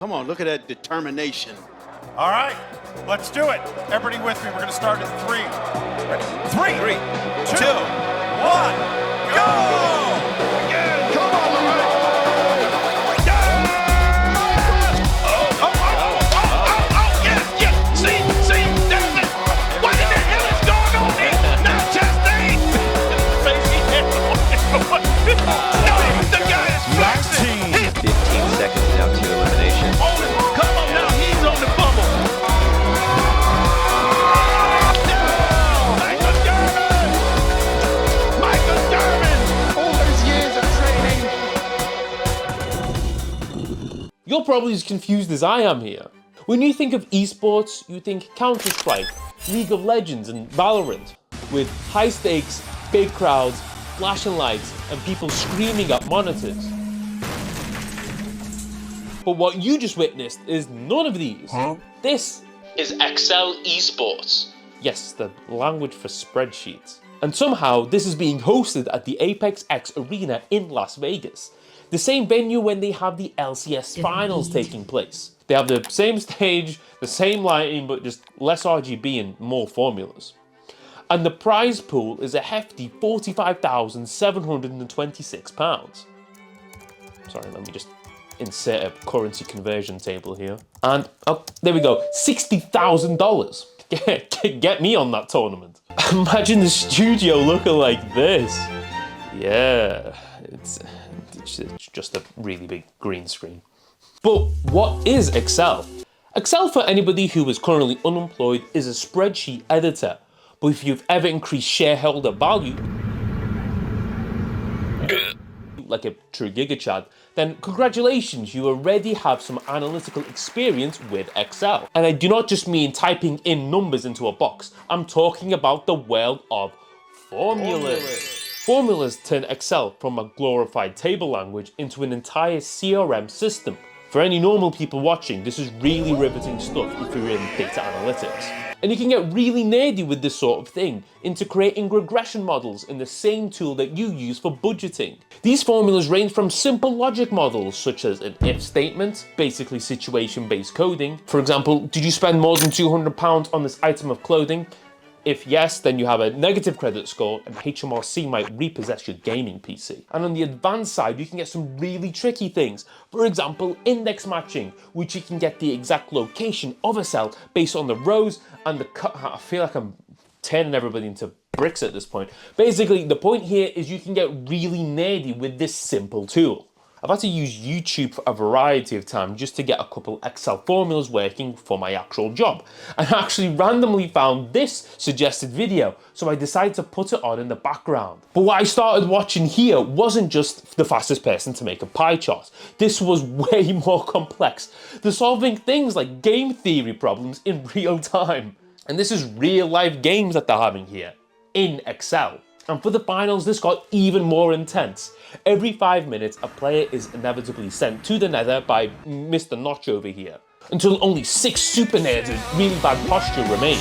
Come on, look at that determination. All right, let's do it. Everybody with me. We're going to start at 3. Ready? 3, 2, 1, go! Yeah, come on, Lorraine. Yeah. See, that's it. What in the hell is going on here? Not just No, the guy is flexing. 15 seconds now to elimination. Come on now, he's on the bubble. Michael Derman. All those years of training. You're probably as confused as I am here. When you think of esports, you think Counter-Strike, League of Legends and Valorant, with high stakes, big crowds, flashing lights and people screaming at monitors. But what you just witnessed is none of these. This is Excel Esports. Yes, the language for spreadsheets. And somehow this is being hosted at the Apex X Arena in Las Vegas. The same venue when they have the LCS finals taking place. They have the same stage, the same lighting, but just less RGB and more formulas. And the prize pool is a hefty £45,726. Sorry, let me just insert a currency conversion table here. And, oh, there we go, $60,000. Get me on that tournament. Imagine the studio looking like this. Yeah, it's just a really big green screen. But what is Excel? Excel, for anybody who is currently unemployed, is a spreadsheet editor. But if you've ever increased shareholder value, like a true Giga Chad, then congratulations, you already have some analytical experience with Excel. And I do not just mean typing in numbers into a box. I'm talking about the world of formulas. Formulas turn Excel from a glorified table language into an entire CRM system. For any normal people watching, this is really riveting stuff if you're in data analytics. And you can get really nerdy with this sort of thing, into creating regression models in the same tool that you use for budgeting. These formulas range from simple logic models, such as an if statement, basically situation-based coding. For example, did you spend more than £200 on this item of clothing? If yes, then you have a negative credit score and HMRC might repossess your gaming PC. And on the advanced side, you can get some really tricky things. For example, index matching, which you can get the exact location of a cell based on the rows and the cut. I feel like I'm turning everybody into bricks at this point. Basically, the point here is you can get really nerdy with this simple tool. I've had to use YouTube for a variety of times just to get a couple Excel formulas working for my actual job. And I actually randomly found this suggested video, so I decided to put it on in the background. But what I started watching here wasn't just the fastest person to make a pie chart. This was way more complex. They're solving things like game theory problems in real time. And this is real life games that they're having here in Excel. And for the finals, this got even more intense. Every 5 minutes, a player is inevitably sent to the nether by Mr. Notch over here, until only 6 super nerds with really bad posture remain.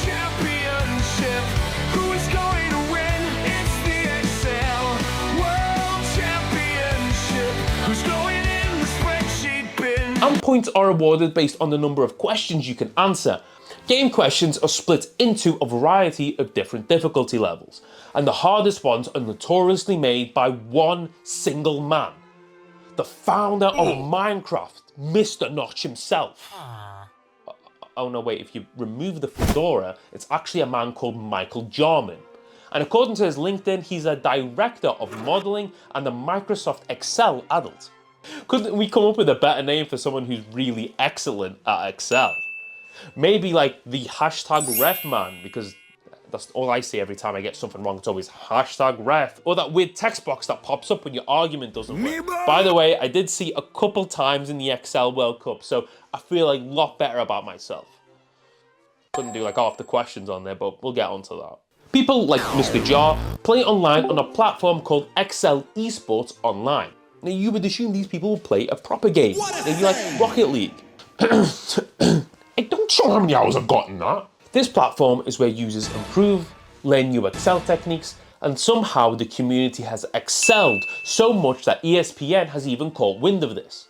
And points are awarded based on the number of questions you can answer. Game questions are split into a variety of different difficulty levels, and the hardest ones are notoriously made by one single man. The founder of Minecraft, Mr. Notch himself. Oh no, wait, if you remove the fedora, it's actually a man called Michael Jarman. And according to his LinkedIn, he's a director of modeling and a Microsoft Excel adult. Couldn't we come up with a better name for someone who's really excellent at Excel? Maybe like the #ref man, because that's all I see every time I get something wrong. It's always #ref. Or that weird text box that pops up when your argument doesn't work. By the way, I did see a couple times in the Excel World Cup, so I feel like a lot better about myself. Couldn't do like half the questions on there, but we'll get onto that. People like Mr. Jar play online on a platform called Excel Esports Online. Now you would assume these people will play a proper game, maybe like Rocket League. I don't know how many hours I've got in that. This platform is where users improve, learn new Excel techniques, and somehow the community has excelled so much that ESPN has even caught wind of this.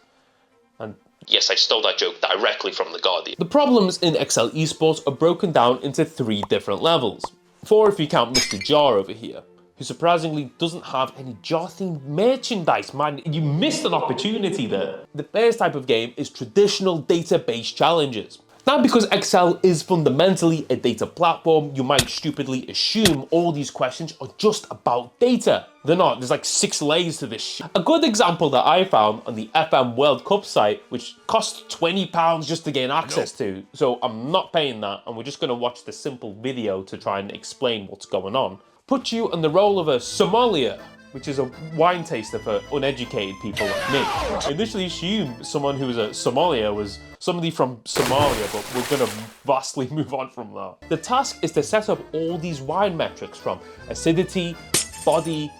And Yes, I stole that joke directly from The Guardian. The problems in Excel Esports are broken down into 3 different levels. 4 if you count Mr. Jar over here, who surprisingly doesn't have any jar-themed merchandise. Man, you missed an opportunity there. The first type of game is traditional data-based challenges. Now, because Excel is fundamentally a data platform, you might stupidly assume all these questions are just about data. They're not. There's like 6 layers to this shit. A good example that I found on the FM World Cup site, which costs £20 just to gain access to, so I'm not paying that, and we're just going to watch the simple video to try and explain what's going on. Put you in the role of a sommelier, which is a wine taster for uneducated people like me. I initially assumed someone who was a sommelier was somebody from Somalia, but we're gonna vastly move on from that. The task is to set up all these wine metrics from acidity, body,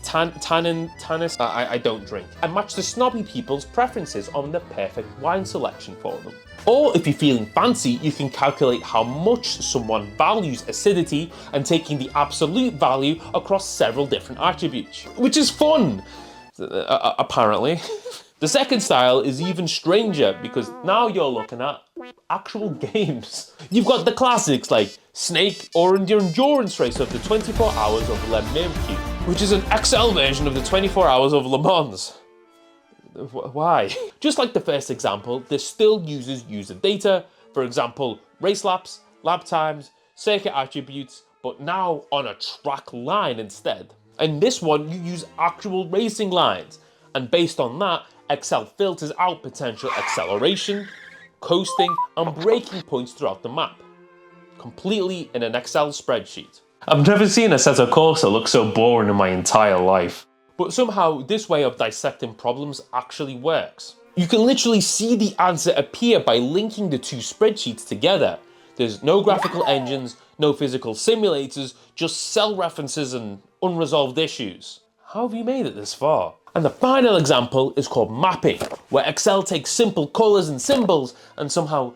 tannins, I don't drink, and match the snobby people's preferences on the perfect wine selection for them. Or if you're feeling fancy, you can calculate how much someone values acidity and taking the absolute value across several different attributes, which is fun, apparently. The second style is even stranger because now you're looking at actual games. You've got the classics like Snake or your endurance race of the 24 hours of Le Mans, which is an Excel version of the 24 hours of Le Mans. Why? Just like the first example, this still uses user data, for example, race laps, lap times, circuit attributes, but now on a track line instead. And this one, you use actual racing lines, and based on that, Excel filters out potential acceleration, coasting, and braking points throughout the map, completely in an Excel spreadsheet. I've never seen a Assetto Corsa look so boring in my entire life. But somehow, this way of dissecting problems actually works. You can literally see the answer appear by linking the 2 spreadsheets together. There's no graphical engines, no physical simulators, just cell references and unresolved issues. How have you made it this far? And the final example is called mapping, where Excel takes simple colors and symbols and somehow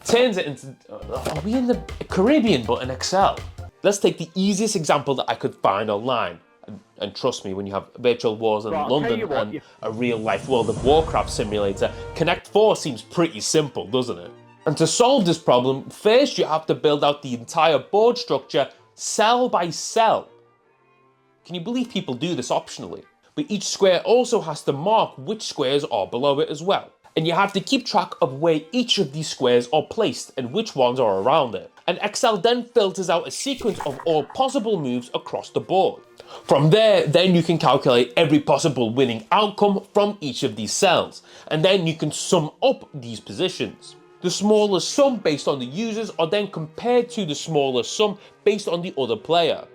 turns it into... Are we in the Caribbean but in Excel? Let's take the easiest example that I could find online. And trust me, when you have virtual wars in London and a real-life World of Warcraft simulator, Connect 4 seems pretty simple, doesn't it? And to solve this problem, first you have to build out the entire board structure cell by cell. Can you believe people do this optionally? But each square also has to mark which squares are below it as well. And you have to keep track of where each of these squares are placed and which ones are around it. And Excel then filters out a sequence of all possible moves across the board. From there, then you can calculate every possible winning outcome from each of these cells, and then you can sum up these positions. The smallest sum based on the users are then compared to the smallest sum based on the other player.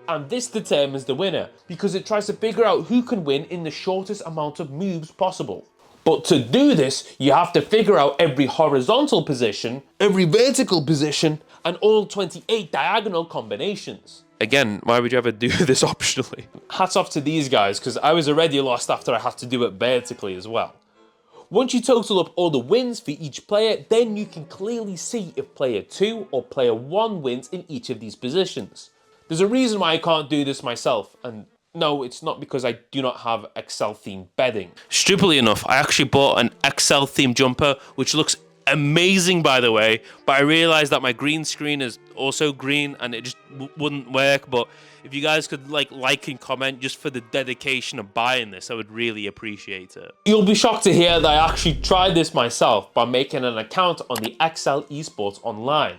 And this determines the winner, because it tries to figure out who can win in the shortest amount of moves possible. But to do this, you have to figure out every horizontal position, every vertical position, and all 28 diagonal combinations. Again, why would you ever do this optionally? Hats off to these guys, because I was already lost after I had to do it vertically as well. Once you total up all the wins for each player, then you can clearly see if player 2 or player 1 wins in each of these positions. There's a reason why I can't do this myself, and no, it's not because I do not have Excel-themed bedding. Stupidly enough, I actually bought an Excel-themed jumper, which looks amazing, by the way, but I realized that my green screen is also green and it just wouldn't work. But if you guys could like and comment just for the dedication of buying this, I would really appreciate it. You'll be shocked to hear that I actually tried this myself by making an account on the Excel Esports online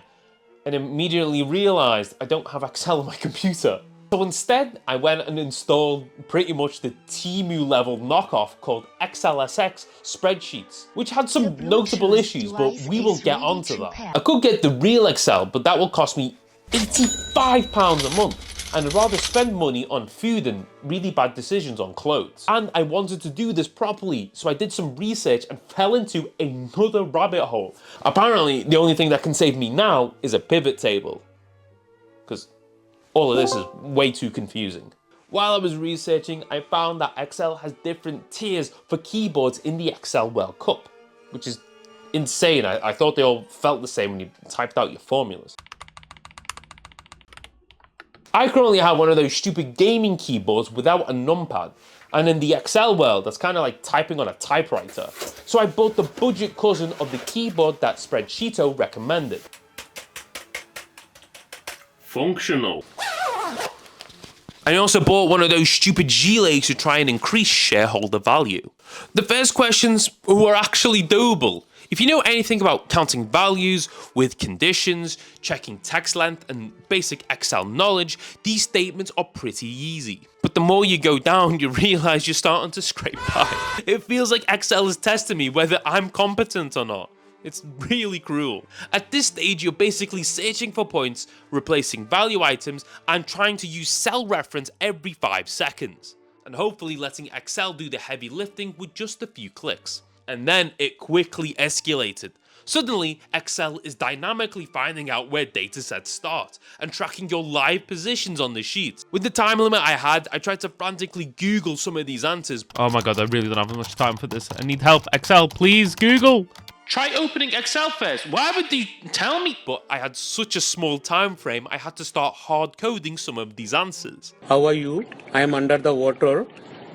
and immediately realized I don't have Excel on my computer. So instead, I went and installed pretty much the Temu level knockoff called XLSX spreadsheets, which had some notable issues, but we will get onto that. I could get the real Excel, but that will cost me £85 a month, and I'd rather spend money on food and really bad decisions on clothes. And I wanted to do this properly, so I did some research and fell into another rabbit hole. Apparently, the only thing that can save me now is a pivot table, because all of this is way too confusing. While I was researching, I found that Excel has different tiers for keyboards in the Excel World Cup, which is insane. I thought they all felt the same when you typed out your formulas. I currently have one of those stupid gaming keyboards without a numpad, And in the Excel world, that's kind of like typing on a typewriter. So I bought the budget cousin of the keyboard that Spreadsheeto recommended. Functional. I also bought one of those stupid gilets to try and increase shareholder value. The first questions were actually doable. If you know anything about counting values with conditions, checking text length, and basic Excel knowledge, these statements are pretty easy. But the more you go down, you realize you're starting to scrape by. It feels like Excel is testing me whether I'm competent or not. It's really cruel. At this stage, you're basically searching for points, replacing value items, and trying to use cell reference every 5 seconds. And hopefully letting Excel do the heavy lifting with just a few clicks. And then it quickly escalated. Suddenly, Excel is dynamically finding out where datasets start and tracking your live positions on the sheet. With the time limit I had, I tried to frantically Google some of these answers. Oh my god, I really don't have much time for this. I need help. Excel, please, Google. Try opening Excel first. Why would you tell me? But I had such a small time frame, I had to start hard coding some of these answers. How are you? I am under the water.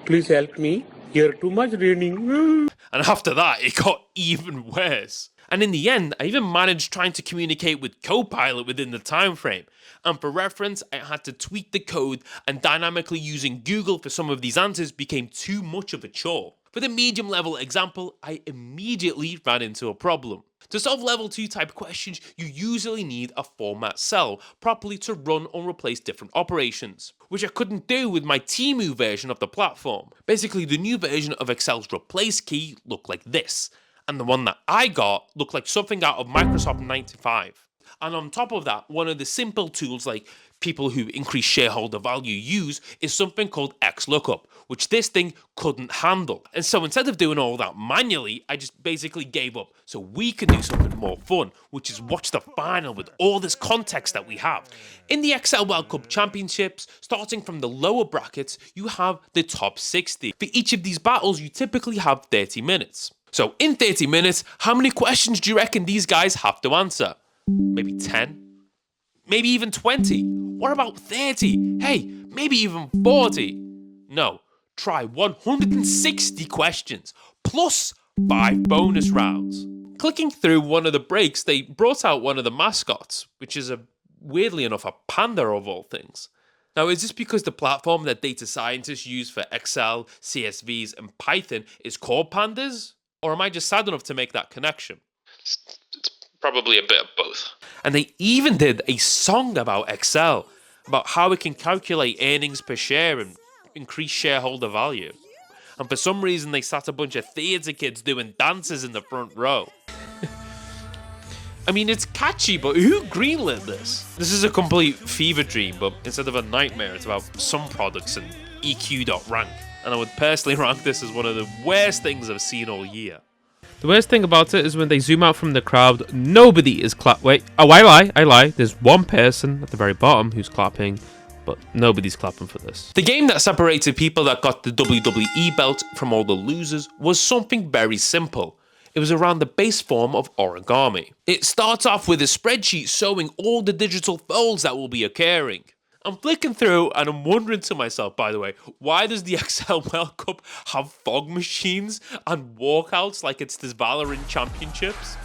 Please help me. Here too much raining. And after that, it got even worse. And in the end, I even managed trying to communicate with Copilot within the time frame. And for reference, I had to tweak the code, and dynamically using Google for some of these answers became too much of a chore. For the medium level example, I immediately ran into a problem. To solve level 2 type questions, you usually need a format cell properly to run or replace different operations, which I couldn't do with my Temu version of the platform. Basically, the new version of Excel's replace key looked like this, and the one that I got looked like something out of Microsoft 95. And on top of that, one of the simple tools like people who increase shareholder value use is something called XLOOKUP, which this thing couldn't handle. And so instead of doing all that manually, I just basically gave up so we could do something more fun, which is watch the final with all this context that we have. In the Excel World Cup Championships, starting from the lower brackets, you have the top 60. For each of these battles, you typically have 30 minutes. So in 30 minutes, how many questions do you reckon these guys have to answer? Maybe 10? Maybe even 20? What about 30? Hey, maybe even 40? No, try 160 questions, plus 5 bonus rounds. Clicking through one of the breaks, they brought out one of the mascots, which is weirdly enough, a panda of all things. Now, is this because the platform that data scientists use for Excel, CSVs, and Python is called pandas? Or am I just sad enough to make that connection? It's probably a bit of both. And they even did a song about Excel, about how it can calculate earnings per share and increase shareholder value. And for some reason, they sat a bunch of theatre kids doing dances in the front row. I mean, it's catchy, but who greenlit this? This is a complete fever dream, but instead of a nightmare, it's about some products and EQ.rank. And I would personally rank this as one of the worst things I've seen all year. The worst thing about it is when they zoom out from the crowd, nobody is Wait, oh, I lie. There's one person at the very bottom who's clapping, but nobody's clapping for this. The game that separated people that got the WWE belt from all the losers was something very simple. It was around the base form of origami. It starts off with a spreadsheet showing all the digital folds that will be occurring. I'm flicking through and I'm wondering to myself, by the way, why does the Excel World Cup have fog machines and walkouts like it's the Valorant Championships?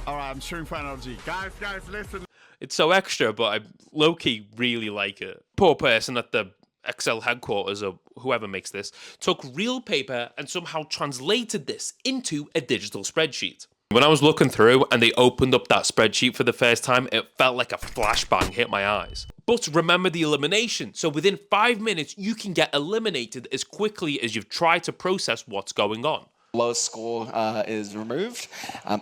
All right, I'm shooting for analogy. Guys, listen. It's so extra, but I low-key really like it. Poor person at the Excel headquarters, or whoever makes this, took real paper and somehow translated this into a digital spreadsheet. When I was looking through and they opened up that spreadsheet for the first time, it felt like a flashbang hit my eyes. But remember the elimination. So within 5 minutes, you can get eliminated as quickly as you've tried to process what's going on. Lowest score is removed.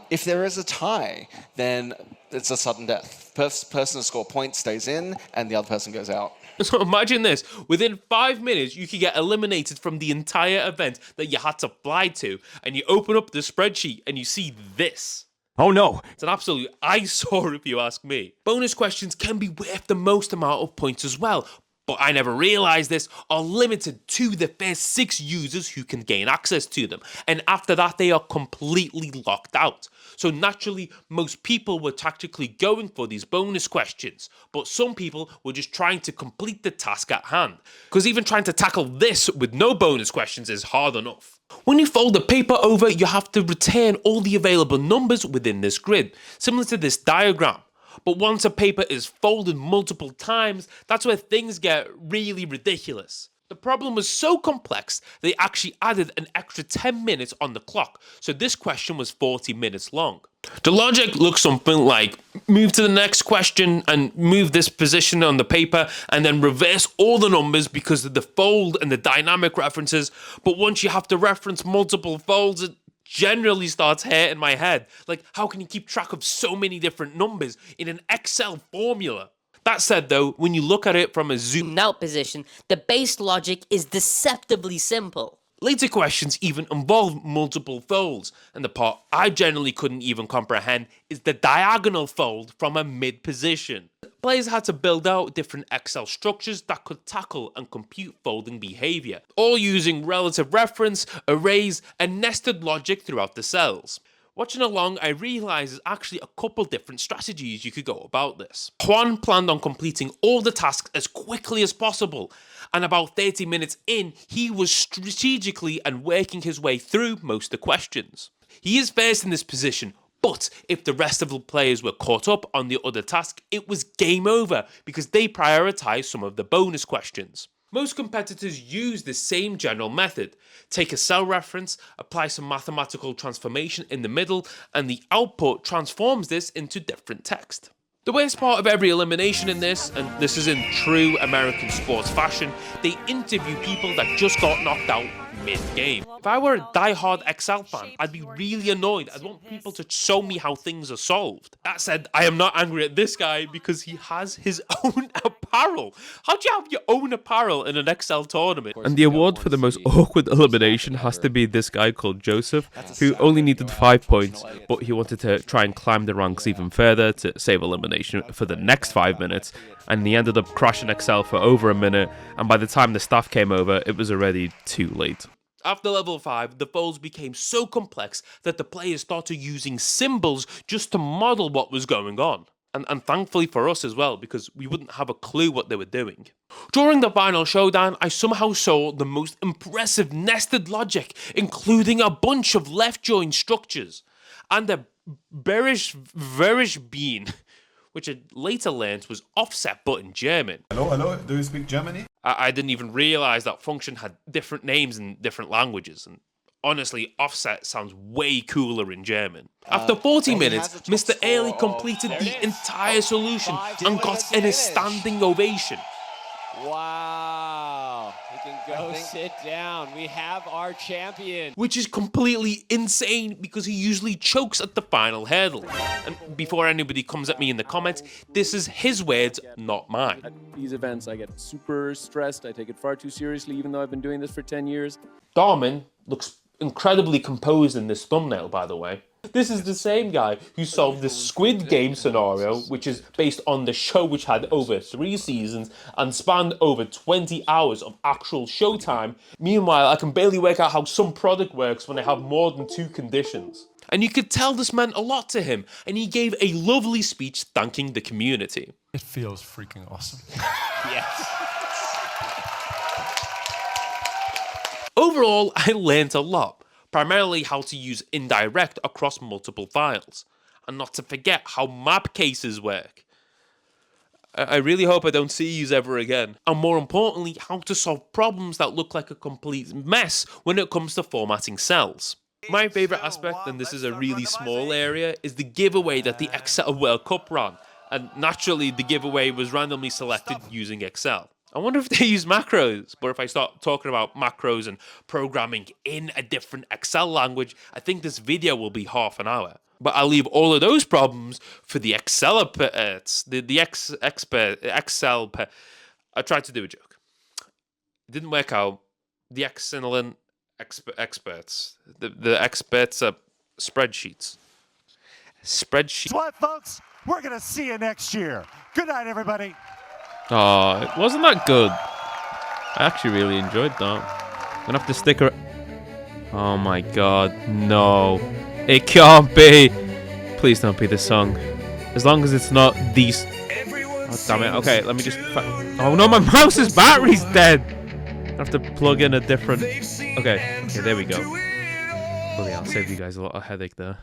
If there is a tie, then it's a sudden death. Person to score points stays in, and the other person goes out. So imagine this, within 5 minutes, you could get eliminated from the entire event that you had to fly to, and you open up the spreadsheet and you see this. Oh no! It's an absolute eyesore if you ask me. Bonus questions can be worth the most amount of points as well, but I never realized this, are limited to the first 6 users who can gain access to them, and after that they are completely locked out. So naturally, most people were tactically going for these bonus questions, but some people were just trying to complete the task at hand, because even trying to tackle this with no bonus questions is hard enough. When you fold the paper over, you have to return all the available numbers within this grid, similar to this diagram. But once a paper is folded multiple times, that's where things get really ridiculous. The problem was so complex, they actually added an extra 10 minutes on the clock, so this question was 40 minutes long. The logic looks something like, move to the next question and move this position on the paper and then reverse all the numbers because of the fold and the dynamic references, but once you have to reference multiple folds, it generally starts hurting my head. Like, how can you keep track of so many different numbers in an Excel formula? That said though, when you look at it from a zoomed out position, the base logic is deceptively simple. Later questions even involve multiple folds, and the part I generally couldn't even comprehend is the diagonal fold from a mid position. Players had to build out different Excel structures that could tackle and compute folding behavior, all using relative reference, arrays, and nested logic throughout the cells. Watching along, I realised there's actually a couple different strategies you could go about this. Juan planned on completing all the tasks as quickly as possible, and about 30 minutes in, he was strategically and working his way through most of the questions. He is first in this position, but if the rest of the players were caught up on the other task, it was game over because they prioritised some of the bonus questions. Most competitors use the same general method. Take a cell reference, apply some mathematical transformation in the middle, and the output transforms this into different text. The worst part of every elimination in this, and this is in true American sports fashion, they interview people that just got knocked out mid-game. If I were a die-hard Excel fan, I'd be really annoyed. I'd want people to show me how things are solved. That said, I am not angry at this guy because he has his own apparel. How do you have your own apparel in an Excel tournament? And the award for the most awkward elimination has to be this guy called Joseph, who only needed 5 points, but he wanted to try and climb the ranks even further to save elimination for the next 5 minutes, and he ended up crashing Excel for over a minute, and by the time the staff came over, it was already too late. After level 5, the folds became so complex that the players started using symbols just to model what was going on. And thankfully for us as well, because we wouldn't have a clue what they were doing. During the final showdown, I somehow saw the most impressive nested logic, including a bunch of left join structures, and a bearish bean, which I later learned was offset but in German. Hello, do you speak Germany? I didn't even realise that function had different names in different languages, and honestly, offset sounds way cooler in German. After 40 minutes, Mr. Ailey completed the entire solution and got a standing ovation. Wow, we can go sit down. We have our champion. Which is completely insane because he usually chokes at the final hurdle. And before anybody comes at me in the comments, this is his words, not mine. At these events, I get super stressed. I take it far too seriously, even though I've been doing this for 10 years. Darman looks incredibly composed in this thumbnail, by the way. This is the same guy who solved the Squid Game scenario, which is based on the show which had over 3 seasons and spanned over 20 hours of actual showtime. Meanwhile, I can barely work out how some product works when I have more than 2 conditions. And you could tell this meant a lot to him, and he gave a lovely speech thanking the community. It feels freaking awesome. Yes. Overall, I learned a lot, primarily how to use indirect across multiple files, and not to forget how map cases work. I really hope I don't see you ever again, and more importantly, how to solve problems that look like a complete mess when it comes to formatting cells. My favourite aspect, and this is a really small area, is the giveaway that the Excel World Cup ran, and naturally the giveaway was randomly selected using Excel. I wonder if they use macros, but if I start talking about macros and programming in a different Excel language, I think this video will be half an hour. But I'll leave all of those problems for the Excel experts. I tried to do a joke. It didn't work out. The excellent experts. The experts are spreadsheets. Spreadsheets. That's what, folks? We're going to see you next year. Good night, everybody. Oh, it wasn't that good. I actually really enjoyed that. I'm gonna have to stick around. Oh my god, no. It can't be. Please don't be this song. As long as it's not these. Oh, damn it. Okay, let me just. Oh no, my mouse's battery's dead. I have to plug in a different. Okay, there we go. Oh yeah, I'll save you guys a lot of headache there.